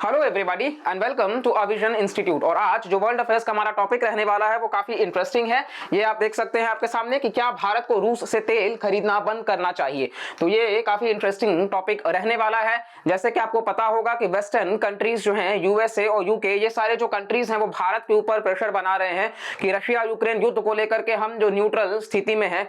Hello everybody and welcome to अविजन institute. और आज जो वर्ल्ड अफेयर्स का हमारा टॉपिक रहने वाला है वो काफी इंटरेस्टिंग है। ये आप देख सकते हैं आपके सामने कि क्या भारत को रूस से तेल खरीदना बंद करना चाहिए। तो ये काफी इंटरेस्टिंग टॉपिक रहने वाला है। जैसे कि आपको पता होगा कि वेस्टर्न कंट्रीज जो हैं यूएसए और यूके, ये सारे जो कंट्रीज हैं वो भारत के ऊपर प्रेशर बना रहे हैं कि रशिया यूक्रेन युद्ध को लेकर के हम जो न्यूट्रल स्थिति में है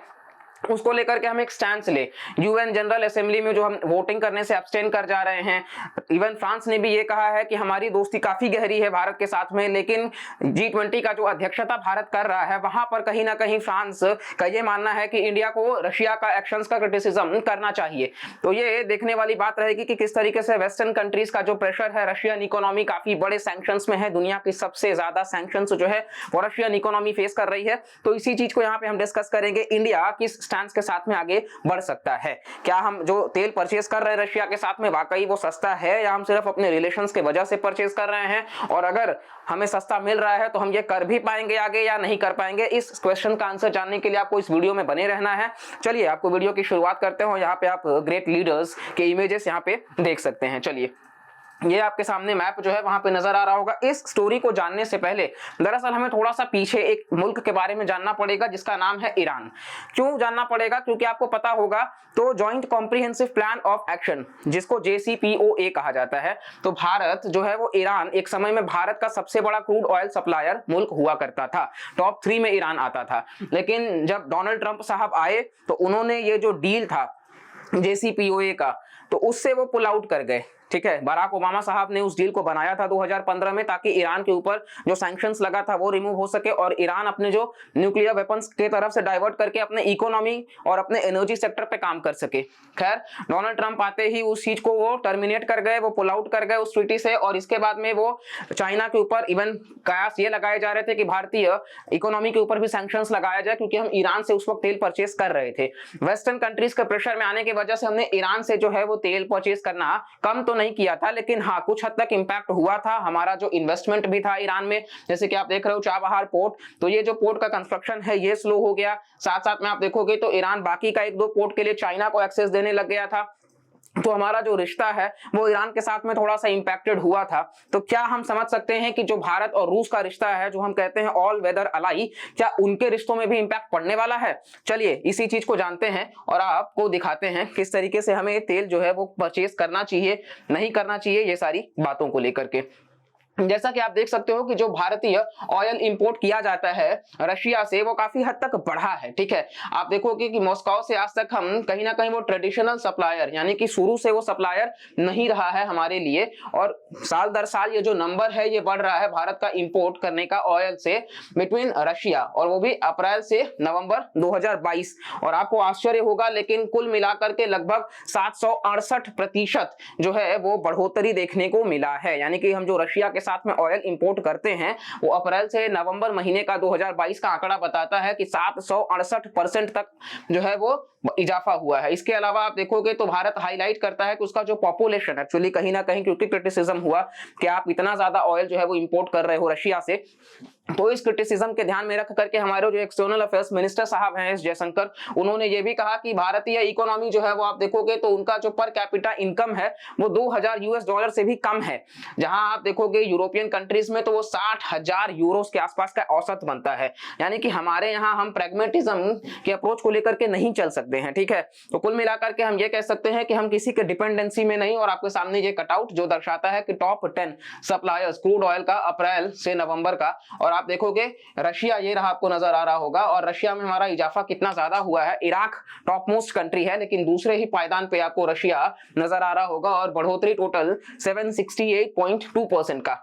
उसको लेकर के हम एक स्टैंड ले। यूएन जनरल असेंबली में जो हम वोटिंग करने से अब्सटेन कर जा रहे हैं। इवन फ्रांस ने भी ये कहा है कि हमारी दोस्ती काफी गहरी है भारत के साथ में, लेकिन G20 का जो अध्यक्षता भारत कर रहा है वहां पर कहीं ना कहीं फ्रांस का ये मानना है कि इंडिया को रशिया का एक्शंस का क्रिटिसिज्म करना चाहिए। तो ये देखने वाली बात रहेगी कि किस तरीके से वेस्टर्न कंट्रीज का जो प्रेशर है, रशियन इकोनॉमी काफी बड़े सैंक्शंस में है, दुनिया की सबसे ज्यादा सैंक्शंस जो है वो रशियन इकोनॉमी फेस कर रही है। तो इसी चीज को यहाँ पे हम डिस्कस करेंगे, इंडिया किस स्टैंड के साथ में आगे बढ़ सकता है। क्या हम जो तेल परचेज कर रहे हैं रशिया के साथ में वाकई वो सस्ता है या हम सिर्फ अपने रिलेशंस के वजह से परचेज कर रहे हैं, और अगर हमें सस्ता मिल रहा है तो हम ये कर भी पाएंगे आगे या नहीं कर पाएंगे। इस क्वेश्चन का आंसर जानने के लिए आपको इस वीडियो में बने रहना है। चलिए आपको वीडियो की शुरुआत करते हो। यहाँ पे आप ग्रेट लीडर्स के इमेजेस यहाँ पे देख सकते हैं। चलिए ये आपके सामने मैप जो है वहां पे नजर आ रहा होगा। इस स्टोरी को जानने से पहले दरअसल हमें थोड़ा सा पीछे एक मुल्क के बारे में जानना पड़ेगा जिसका नाम है ईरान। क्यों जानना पड़ेगा? क्योंकि आपको पता होगा तो joint comprehensive plan of action, जिसको JCPOA कहा जाता है, तो भारत जो है वो ईरान एक समय में भारत का सबसे बड़ा क्रूड ऑयल सप्लायर मुल्क हुआ करता था। टॉप 3 में ईरान आता था। लेकिन जब डोनाल्ड ट्रंप साहब आए तो उन्होंने ये जो डील था JCPOA का, तो उससे वो पुल आउट कर गए। ठीक है, बराक ओबामा साहब ने उस डील को बनाया था 2015 में, ताकि ईरान के ऊपर जो सैंक्शंस लगा था वो रिमूव हो सके और ईरान अपने जो न्यूक्लियर वेपन्स के तरफ से डाइवर्ट करके अपने इकोनॉमी और अपने एनर्जी सेक्टर पे काम कर सके। खैर, डोनाल्ड ट्रंप आते ही उस चीज को वो टर्मिनेट कर गए, वो पुल आउट कर गए उस ट्रीटी से। और इसके बाद में वो चाइना के ऊपर इवन कयास ये लगाए जा रहे थे कि भारतीय इकोनॉमी के ऊपर भी सैंक्शंस लगाया जाए, क्योंकि हम ईरान से उस वक्त तेल परचेज कर रहे थे। वेस्टर्न कंट्रीज के प्रेशर में आने की वजह से हमने ईरान से जो है वो तेल परचेज करना कम तो नहीं किया था, लेकिन हाँ कुछ हद तक इंपैक्ट हुआ था। हमारा जो इन्वेस्टमेंट भी था ईरान में, जैसे कि आप देख रहे हो चाबहार पोर्ट, तो ये जो पोर्ट का कंस्ट्रक्शन है ये स्लो हो गया। साथ साथ में आप देखोगे तो ईरान बाकी का 1-2 पोर्ट के लिए चाइना को एक्सेस देने लग गया था। तो हमारा जो रिश्ता है वो ईरान के साथ में थोड़ा सा इंपैक्टेड हुआ था। तो क्या हम समझ सकते हैं कि जो भारत और रूस का रिश्ता है, जो हम कहते हैं ऑल वेदर अलाई, क्या उनके रिश्तों में भी इंपैक्ट पड़ने वाला है? चलिए इसी चीज को जानते हैं और आपको दिखाते हैं किस तरीके से हमें तेल जो है वो परचेज करना चाहिए, नहीं करना चाहिए, ये सारी बातों को लेकर के। जैसा कि आप देख सकते हो कि जो भारतीय ऑयल इंपोर्ट किया जाता है रशिया से वो काफी हद तक बढ़ा है। ठीक है, आप देखोगे कि मॉस्को से आज तक हम कहीं ना कहीं वो ट्रेडिशनल सप्लायर, यानी कि शुरू से वो सप्लायर नहीं रहा है हमारे लिए, और साल दर साल ये जो नंबर है ये बढ़ रहा है भारत का इंपोर्ट करने का ऑयल से बिटवीन रशिया, और वो भी अप्रैल से नवंबर 2022। और आपको आश्चर्य होगा लेकिन कुल मिलाकर के लगभग 768% जो है वो बढ़ोतरी देखने को मिला है। यानी कि हम जो रशिया के साथ में ऑयल इंपोर्ट करते हैं वो अप्रैल से नवंबर महीने का 2022 का आंकड़ा बताता है कि 768% तक जो है वो इजाफा हुआ है। इसके अलावा आप देखोगे तो भारत हाईलाइट करता है कि उसका जो पॉपुलेशन एक्चुअली कहीं ना कहीं, क्योंकि क्रिटिसिज्म हुआ कि आप इतना ज्यादा ऑयल जो है वो इंपोर्ट कर रहे हो रशिया से, तो इस क्रिटिसिज्म के ध्यान में रख करके हमारे जो एक्सटर्नल अफेयर्स मिनिस्टर साहब हैं एस जयशंकर, उन्होंने ये भी कहा कि भारतीय इकोनॉमी जो है वो आप देखोगे तो उनका जो पर कैपिटा इनकम है वो $2000 से भी कम है। जहां आप देखोगे यूरोपियन कंट्रीज में तो वो 60,000 यूरोस के आसपास का औसत बनता है। यानी कि हमारे यहाँ हम प्रैग्मेटिज्म के अप्रोच को लेकर के नहीं चल सकते हैं। ठीक है, तो कुल मिलाकर के हम ये कह सकते हैं कि हम किसी के डिपेंडेंसी में नहीं। और आपके सामने ये कटआउट जो दर्शाता है कि टॉप 10 सप्लायर्स क्रूड ऑयल का अप्रैल से नवंबर का, और आप देखोगे रशिया ये रहा, आपको नजर आ रहा होगा, और रशिया में हमारा इजाफा कितना ज्यादा हुआ है। इराक टॉप मोस्ट कंट्री है, लेकिन दूसरे ही पायदान पे आपको रशिया नजर आ रहा होगा, और बढ़ोतरी टोटल 768.2% का।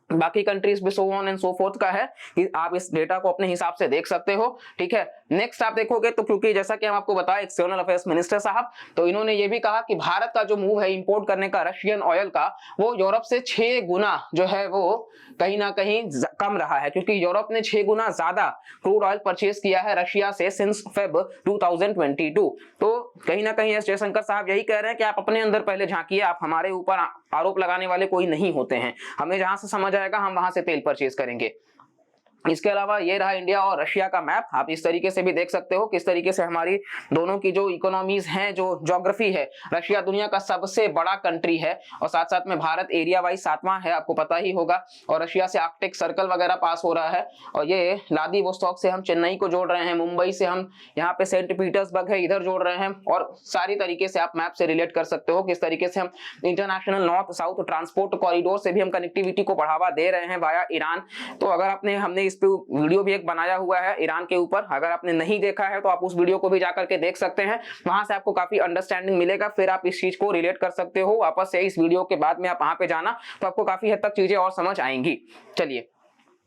बाकी कंट्रीज भी so on and so fourth का है कि आप इस डेटा को अपने हिसाब से देख सकते हो। ठीक है, नेक्स्ट आप देखोगे तो क्योंकि जैसा कि हम आपको बताया एक्सटर्नल अफेयर्स मिनिस्टर साहब, तो इन्होंने ये भी कहा कि भारत का जो मूव है इंपोर्ट करने का रशियन ऑयल का, वो यूरोप से 6 गुना जो है वो कहीं ना कहीं कम रहा है, क्योंकि यूरोप ने 6 गुना ज्यादा क्रूड ऑयल परचेज किया है रशिया से सिंस फेब 2022। तो कहीं ना कहीं एस जयशंकर साहब यही कह रहे हैं कि आप अपने अंदर पहले झांकिए, आप हमारे ऊपर आरोप लगाने वाले कोई नहीं होते हैं। हमें जहां से समझ आएगा हम वहां से तेल परचेज करेंगे। इसके अलावा ये रहा इंडिया और रशिया का मैप। आप इस तरीके से भी देख सकते हो किस तरीके से हमारी दोनों की जो इकोनॉमीज हैं, जो ज्योग्राफी है। रशिया दुनिया का सबसे बड़ा कंट्री है और साथ साथ में भारत एरिया वाइज 7वां है, आपको पता ही होगा। और रशिया से आर्कटिक सर्कल वगैरह पास हो रहा है और ये व्लादिवोस्तोक से हम चेन्नई को जोड़ रहे हैं, मुंबई से हम यहाँ पे सेंट पीटर्सबर्ग है इधर जोड़ रहे हैं। और सारी तरीके से आप मैप से रिलेट कर सकते हो किस तरीके से हम international north south transport corridor से भी हम कनेक्टिविटी को बढ़ावा दे रहे हैं वाया ईरान। तो अगर हमने इस पे वीडियो भी एक बनाया हुआ है ईरान के ऊपर, अगर आपने नहीं देखा है तो आप उस वीडियो को भी जाकर के देख सकते हैं, वहां से आपको काफी अंडरस्टैंडिंग मिलेगा, फिर आप इस चीज को रिलेट कर सकते हो वापस से। इस वीडियो के बाद में आप वहां पे जाना तो आपको काफी हद तक चीजें और समझ आएंगी। चलिए,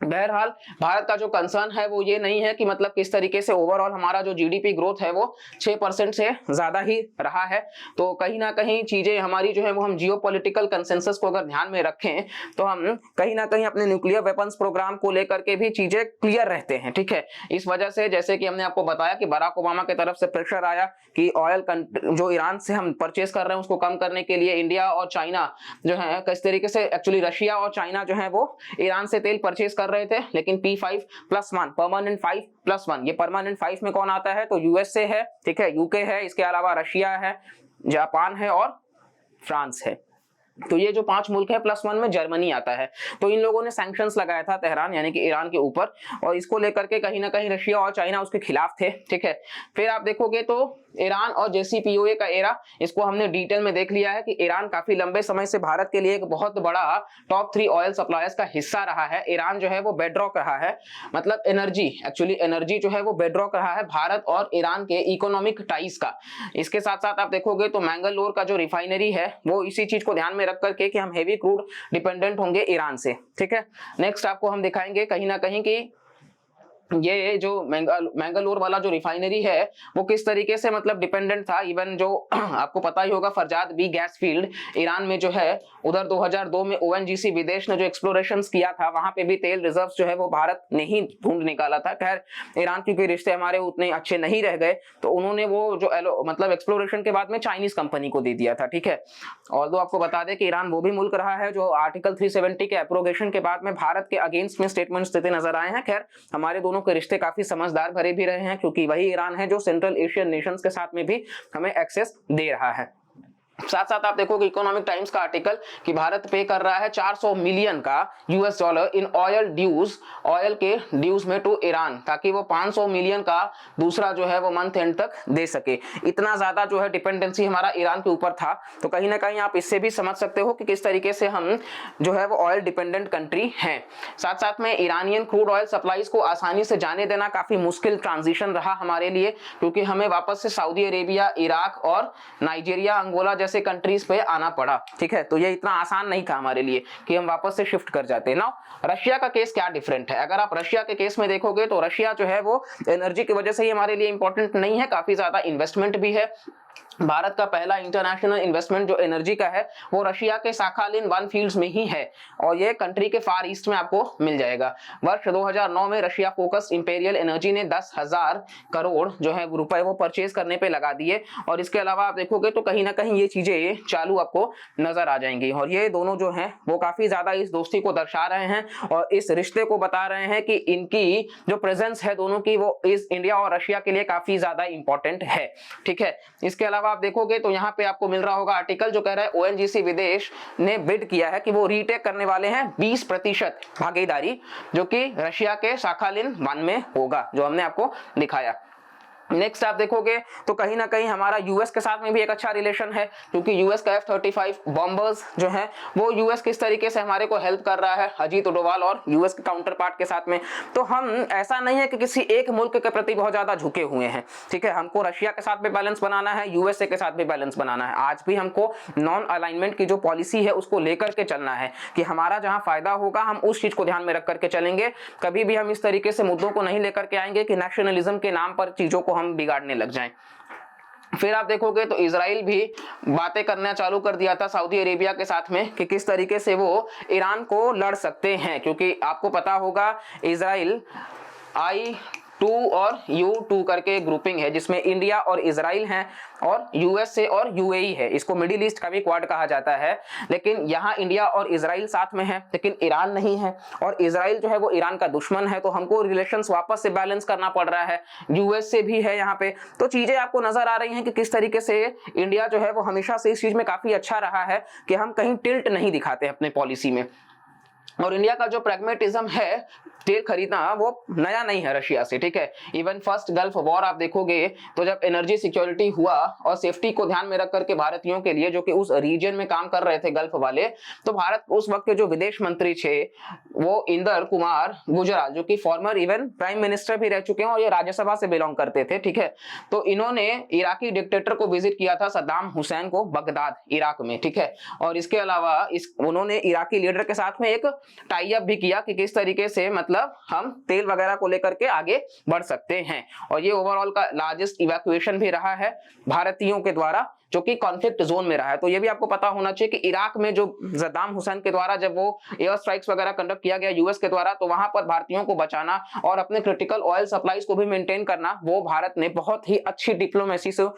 बहरहाल भारत का जो कंसर्न है वो ये नहीं है कि मतलब किस तरीके से ओवरऑल हमारा जो जीडीपी ग्रोथ है वो 6% से ज्यादा ही रहा है। तो कहीं ना कहीं चीजें हमारी जो है वो हम जियोपॉलिटिकल कंसेंसस को अगर ध्यान में रखें तो हम कहीं ना कहीं अपने न्यूक्लियर वेपन्स प्रोग्राम को लेकर के भी चीजें क्लियर रहते हैं, ठीक है। इस वजह से जैसे कि हमने आपको बताया कि बराक ओबामा की तरफ से प्रेशर आया कि ऑयल जो ईरान से हम परचेज कर रहे हैं उसको कम करने के लिए इंडिया और चाइना जो है किस तरीके से, एक्चुअली रशिया और चाइना जो है वो ईरान से तेल परचेज कर रहे थे, लेकिन P5+1 परमानेंट 5+1, ये परमानेंट 5 में कौन आता है तो यूएसए है, ठीक है, यूके है, इसके अलावा रशिया है, जापान है और फ्रांस है। तो ये जो 5 मुल्क है +1 में जर्मनी आता है। तो इन लोगों ने सैंक्शंस लगाया था तेहरान यानी कि ईरान के ऊपर, और इसको लेकर के कहीं ना कहीं रशिया और चाइना उसके खिलाफ थे, ठीक है। फिर आप देखोगे तो ईरान और JCPOA का एरा, इसको हमने डिटेल में देख लिया है कि ईरान काफी लंबे समय से भारत के लिए एक बहुत बड़ा टॉप 3 ऑयल सप्लायर्स का हिस्सा रहा है। ईरान जो है वो बेडरॉक रहा है, मतलब एनर्जी, एक्चुअली एनर्जी जो है वो बेडरॉक रहा है भारत और ईरान के इकोनॉमिक टाइज का। इसके साथ साथ आप देखोगे तो मैंगलोर का जो रिफाइनरी है वो इसी चीज को ध्यान में रख करके कि हम हेवी क्रूड डिपेंडेंट होंगे ईरान से, ठीक है। नेक्स्ट आपको हम दिखाएंगे कहीं ना कहीं कि ये जो मैंगलोर वाला जो रिफाइनरी है वो किस तरीके से मतलब डिपेंडेंट था। इवन जो आपको पता ही होगा Farzad B gas field Iran में जो है, उधर 2002 में ONGC विदेश ने जो एक्सप्लोरेशंस किया था वहां पे भी तेल रिजर्व्स जो है वो भारत ने ही ढूंढ निकाला था। खैर ईरान क्योंकि रिश्ते हमारे उतने अच्छे नहीं रह गए तो उन्होंने वो जो मतलब एक्सप्लोरेशन के बाद में चाइनीज कंपनी को दे दिया था, ठीक है। और आपको बता दें कि ईरान वो भी मुल्क रहा है जो आर्टिकल 370 के एप्रोगेशन के बाद में भारत के अगेंस्ट में स्टेटमेंट्स देते नजर आए हैं। खैर हमारे दोनों के रिश्ते काफी समझदार भरे भी रहे हैं क्योंकि वही ईरान है जो सेंट्रल एशियन नेशंस के साथ में भी हमें एक्सेस दे रहा है। साथ साथ आप देखोगे इकोनॉमिक टाइम्स का आर्टिकल कि भारत पे कर रहा है 400 मिलियन का $US in oil dues, oil के ड्यूज में टू ईरान, ताकि वो 500 मिलियन का दूसरा जो है वो मंथ एंड तक दे सके। इतना ज्यादा जो है डिपेंडेंसी हमारा ईरान के ऊपर था। तो कहीं ना कहीं आप इससे भी समझ सकते हो कि किस तरीके से हम जो है वो ऑयल डिपेंडेंट कंट्री हैं। साथ साथ में ईरानियन क्रूड ऑयल सप्लाईज को आसानी से जाने देना काफी मुश्किल ट्रांजिशन रहा हमारे लिए, क्योंकि हमें वापस से सऊदी अरेबिया, इराक और नाइजीरिया, अंगोला जैसे कंट्रीज पे आना पड़ा, ठीक है। तो ये इतना आसान नहीं था हमारे लिए कि हम वापस से शिफ्ट कर जाते ना। रशिया का केस क्या डिफरेंट है, अगर आप रशिया के केस में देखोगे तो रशिया जो है वो एनर्जी की वजह से ही हमारे लिए इंपॉर्टेंट नहीं है, काफी ज्यादा इन्वेस्टमेंट भी है। भारत का पहला इंटरनेशनल इन्वेस्टमेंट जो एनर्जी का है वो रशिया के साखालिन 1 फील्ड्स में ही है और ये कंट्री के फार ईस्ट में आपको मिल जाएगा। वर्ष 2009 में रशिया फोकस्ड इंपेरियल एनर्जी ने 10,000 करोड़ जो है रुपए वो परचेज करने पे लगा दिए। और इसके अलावा आप देखोगे तो कहीं ना कहीं ये चीजें चालू आपको नजर आ जाएंगी और ये दोनों जो हैं वो काफी ज्यादा इस दोस्ती को दर्शा रहे हैं और इस रिश्ते को बता रहे हैं कि इनकी जो प्रेजेंस है दोनों की वो इस इंडिया और रशिया के लिए काफी ज्यादा इंपॉर्टेंट है, ठीक है। इसके अलावा आप देखोगे तो यहाँ पे आपको मिल रहा होगा आर्टिकल जो कह रहा है ONGC विदेश ने बिड किया है कि वो रीटेक करने वाले हैं 20% भागीदारी, जो कि रशिया के साखालिन 1 में होगा, जो हमने आपको दिखाया। नेक्स्ट आप देखोगे तो कहीं ना कहीं हमारा यूएस के साथ में भी एक अच्छा रिलेशन है, क्योंकि यूएस का F-35 बॉम्बर्स जो है वो यूएस किस तरीके से हमारे को हेल्प कर रहा है अजीत डोभाल और यूएस के काउंटर पार्ट के साथ में। तो हम ऐसा नहीं है कि किसी एक मुल्क के प्रति बहुत ज्यादा झुके हुए हैं, ठीक है। हमको रशिया के साथ भी बैलेंस बनाना है, यूएसए के साथ भी बैलेंस बनाना है। आज भी हमको नॉन अलाइनमेंट की जो पॉलिसी है उसको लेकर के चलना है कि हमारा जहां फायदा होगा हम उस चीज को ध्यान में रख करके चलेंगे। कभी भी हम इस तरीके से मुद्दों को नहीं लेकर के आएंगे कि नेशनलिज्म के नाम पर चीजों को हम बिगाड़ने लग जाएं। फिर आप देखोगे तो इजराइल भी बातें करना चालू कर दिया था सऊदी अरेबिया के साथ में कि किस तरीके से वो ईरान को लड़ सकते हैं, क्योंकि आपको पता होगा इजराइल टू और U2 करके ग्रुपिंग है जिसमें इंडिया और इजराइल हैं और यूएसए और यूएई है। इसको मिडिल ईस्ट का भी क्वाड कहा जाता है, लेकिन यहाँ इंडिया और इजराइल साथ में है लेकिन ईरान नहीं है, और इजराइल जो है वो ईरान का दुश्मन है, तो हमको रिलेशंस वापस से बैलेंस करना पड़ रहा है। यूएसए भी है यहाँ पे, तो चीजें आपको नजर आ रही हैं कि किस तरीके से इंडिया जो है वो हमेशा से इस चीज में काफी अच्छा रहा है कि हम कहीं टिल्ट नहीं दिखाते अपने पॉलिसी में। और इंडिया का जो प्रैग्मेटिज्म है तेल खरीदना वो नया नहीं है रशिया से, ठीक है। इवन फर्स्ट गल्फ वॉर आप देखोगे तो जब एनर्जी सिक्योरिटी हुआ और सेफ्टी को ध्यान में रख करके भारतीयों के लिए जो कि उस रीजन में काम कर रहे थे गल्फ वाले, तो भारत उस वक्त के जो विदेश मंत्री थे वो इंदर कुमार गुजराल जो कि फॉर्मर इवन प्राइम मिनिस्टर भी रह चुके हैं और ये राज्यसभा से बिलोंग करते थे, ठीक है। तो इन्होंने इराकी डिक्टेटर को विजिट किया था सद्दाम हुसैन को बगदाद इराक में, ठीक है। और इसके अलावा उन्होंने इराकी लीडर के साथ में एक टाई अप भी किया कि किस तरीके से मतलब हम तेल वगैरह को लेकर के आगे बढ़ सकते हैं। और ये ओवरऑल का लार्जेस्ट इवैक्यूएशन भी रहा है भारतीयों के द्वारा जो कि कॉन्फ्लिक्ट जोन में रहा है। तो ये भी आपको पता होना चाहिए कि इराक में जो सद्दाम हुसैन के द्वारा जब वो एयर स्ट्राइक्स वगैरह कंडक्ट किया गया यूएस के द्वारा, तो वहां पर भारतीयों को बचाना और अपने क्रिटिकल ऑयल सप्लाईज को भी मेंटेन करना वो भारत ने बहुत ही अच्छी डिप्लोमेसी से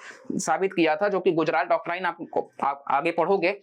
साबित किया था, जो कि गुजरात डॉक्ट्राइन आप आगे पढ़ोगे।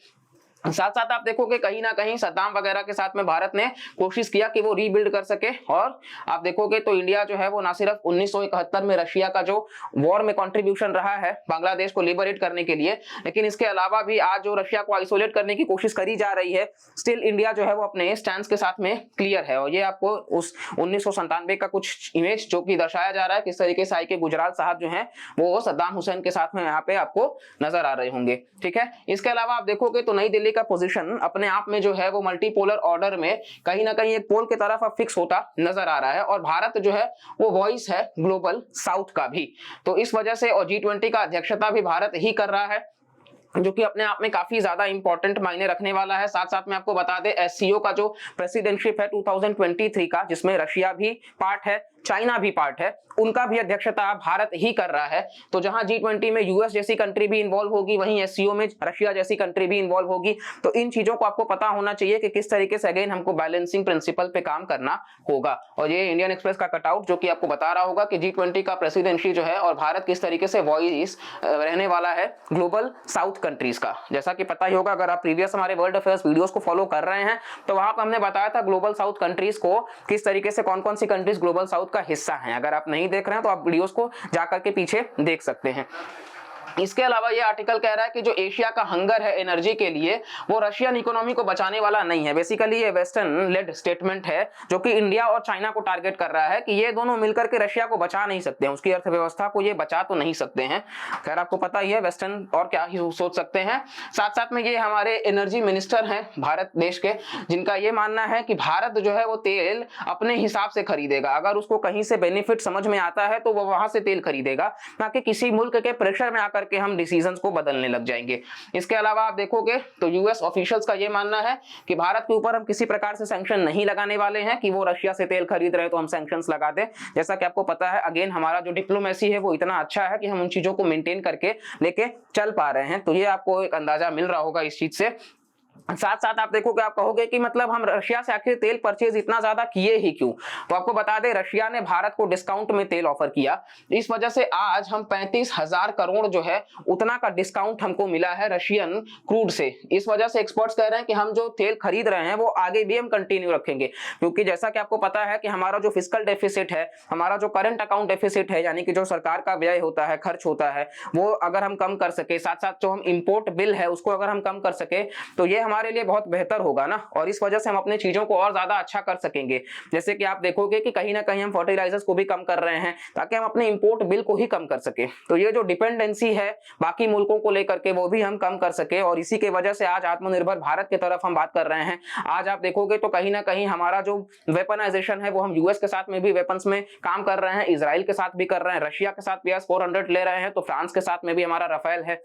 साथ साथ आप देखोगे कहीं ना कहीं सद्दाम वगैरह के साथ में भारत ने कोशिश किया कि वो रीबिल्ड कर सके। और आप देखोगे तो इंडिया जो है वो ना सिर्फ 1971 में रशिया का जो वॉर में कंट्रीब्यूशन रहा है बांग्लादेश को लिबरेट करने के लिए, लेकिन इसके अलावा भी आज जो रशिया को आइसोलेट करने की कोशिश करी जा रही है, स्टिल इंडिया जो है वो अपने स्टैंड के साथ में क्लियर है। और ये आपको उस 1997 का कुछ इमेज जो कि दर्शाया जा रहा है किस तरीके से आई के गुजराल साहब जो है वो सद्दाम हुसैन के साथ में यहाँ पे आपको नजर आ रहे होंगे, ठीक है। इसके अलावा आप देखोगे तो नई दिल्ली का पोजीशन अपने आप में जो है वो मल्टीपोलर ऑर्डर में कहीं ना कहीं एक पोल की तरफ अब फिक्स होता नजर आ रहा है, और भारत जो है वो वॉइस है ग्लोबल साउथ का भी। तो इस वजह से और G20 का अध्यक्षता भी भारत ही कर रहा है, जो कि अपने आप में काफी ज्यादा इंपॉर्टेंट मायने रखने वाला है। साथ साथ में आपको बता दें SCO का जो प्रेसिडेंटशिप है 2023 का, जिसमें रशिया भी पार्ट है, चाइना भी पार्ट है, उनका भी अध्यक्षता भारत ही कर रहा है। तो जहां G20 में यूएस जैसी कंट्री भी इन्वॉल्व होगी, वहीं SCO में रशिया जैसी कंट्री भी इन्वॉल्व होगी। तो इन चीजों को आपको पता होना चाहिए कि किस तरीके से अगेन हमको बैलेंसिंग प्रिंसिपल पे काम करना होगा। और ये इंडियन एक्सप्रेस का कटआउट जो कि आपको बता रहा होगा कि G20 का प्रेसिडेंसी जो है और भारत किस तरीके से वॉइस रहने वाला है ग्लोबल साउथ कंट्रीज का। जैसा कि पता ही होगा अगर आप प्रीवियस हमारे वर्ल्ड अफेयर्स वीडियोस को फॉलो कर रहे हैं, तो वहां पर हमने बताया था ग्लोबल साउथ कंट्रीज को किस तरीके से कौन कौन सी कंट्रीज ग्लोबल साउथ का हिस्सा हैं। अगर आप नहीं देख रहे हैं तो आप वीडियोस को जाकर के पीछे देख सकते हैं। इसके अलावा ये आर्टिकल कह रहा है कि जो एशिया का हंगर है एनर्जी के लिए वो रशियन इकोनॉमी को बचाने वाला नहीं है। बेसिकली ये वेस्टर्न लेड स्टेटमेंट है जो कि इंडिया और चाइना को टारगेट कर रहा है कि ये दोनों मिलकर के रशिया को बचा नहीं सकते हैं, उसकी अर्थव्यवस्था को ये बचा तो नहीं सकते हैं। खैर आपको पता ही है वेस्टर्न और क्या ही सोच सकते हैं। साथ साथ में ये हमारे एनर्जी मिनिस्टर हैं भारत देश के, जिनका ये मानना है कि भारत जो है वो तेल अपने हिसाब से खरीदेगा। अगर उसको कहीं से बेनिफिट समझ में आता है तो वो वहां से तेल खरीदेगा, ना कि किसी मुल्क के प्रेशर में आकर के हम डिसीजंस को बदलने लग जाएंगे। इसके अलावा आप देखोगे तो यूएस ऑफिशियल्स का यह मानना है कि भारत के ऊपर हम किसी प्रकार से सैंक्शन नहीं लगाने वाले हैं कि वो रशिया से तेल खरीद रहे हैं तो हम सैंक्शंस लगा दें। जैसा कि आपको पता है अगेन हमारा जो डिप्लोमेसी है वो इतना अच्छा है कि हम उन चीजों को मेंटेन करके लेके चल पा रहे हैं। तो ये आपको एक अंदाजा मिल रहा होगा इस चीज से। साथ साथ आप देखोगे आप कहोगे कि मतलब हम रशिया से आखिर तेल परचेज इतना ज्यादा किए ही क्यों। तो आपको बता दें रशिया ने भारत को डिस्काउंट में तेल ऑफर किया, इस वजह से आज हम 35,000 करोड़ जो है उतना का डिस्काउंट हमको मिला है रशियन क्रूड से। इस वजह से एक्सपर्ट्स कह रहे हैं कि हम जो तेल खरीद रहे हैं वो आगे भी हम कंटिन्यू रखेंगे, क्योंकि जैसा कि आपको पता है कि हमारा जो फिस्कल डेफिसिट है, हमारा जो करंट अकाउंट डेफिसिट है, यानी कि जो सरकार का व्यय होता है, खर्च होता है, वो अगर हम कम कर सके, साथ साथ जो हम इंपोर्ट बिल है उसको अगर हम कम कर सके तो ये हमारे लिए बहुत बेहतर होगा ना। और इस वजह से हम अपने चीजों को और ज्यादा अच्छा कर सकेंगे। जैसे कि आप देखोगे कि कहीं ना कहीं हम फर्टिलाइजर्स को भी कम कर रहे हैं ताकि हम अपने इंपोर्ट बिल को ही कम कर सके। तो ये जो डिपेंडेंसी है बाकी मुल्कों को लेकर के वो भी हम कम कर सके, और इसी की वजह से आज आत्मनिर्भर भारत की तरफ हम बात कर रहे हैं। आज आप देखोगे तो कहीं ना कहीं हमारा जो वेपनाइजेशन है वो हम यूएस के साथ में भी वेपन्स में काम कर रहे हैं, इजराइल के साथ भी कर रहे हैं, रशिया के साथ भी S-400 ले रहे हैं, तो फ्रांस के साथ में भी हमारा राफेल है।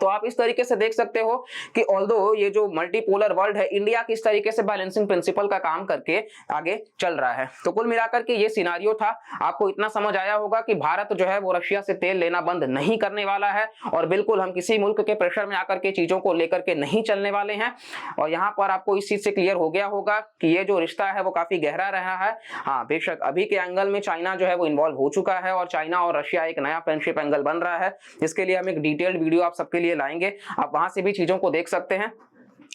तो आप इस तरीके से देख सकते हो कि ऑल्दो ये जो मल्टीपोलर वर्ल्ड है, इंडिया किस तरीके से बैलेंसिंग प्रिंसिपल का काम करके आगे चल रहा है। तो कुल मिलाकर के ये सिनारियो था। आपको इतना समझ आया होगा कि भारत जो है वो रशिया से तेल लेना बंद नहीं करने वाला है और बिल्कुल हम किसी मुल्क के प्रेशर में आकर के चीजों को लेकर के नहीं चलने वाले हैं। और यहाँ पर आपको इस चीज से क्लियर हो गया होगा कि ये जो रिश्ता है वो काफी गहरा रहा है। हाँ बेशक अभी के एंगल में चाइना जो है वो इन्वॉल्व हो चुका है और चाइना और रशिया एक नया फ्रेंडशिप एंगल बन रहा है, जिसके लिए हम एक डिटेल्ड वीडियो आप सबके लिए लाएंगे। आप वहां से भी चीजों को देख सकते हैं।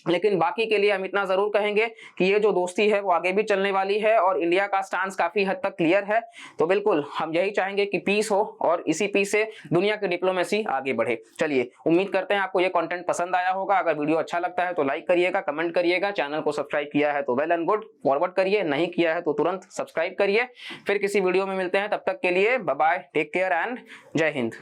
लेकिन बाकी के लिए हम इतना जरूर कहेंगे कि ये जो दोस्ती है वो आगे भी चलने वाली है और इंडिया का स्टांस काफी हद तक क्लियर है। तो बिल्कुल हम यही चाहेंगे कि पीस हो और इसी पीस से दुनिया की डिप्लोमेसी आगे बढ़े। चलिए उम्मीद करते हैं आपको ये कंटेंट पसंद आया होगा। अगर वीडियो अच्छा लगता है तो लाइक करिएगा, कमेंट करिएगा, चैनल को सब्सक्राइब किया है तो वेल एंड गुड, फॉरवर्ड करिए, नहीं किया है तो तुरंत सब्सक्राइब करिए। फिर किसी वीडियो में मिलते हैं, तब तक के लिए bye bye, take care and Jai Hind.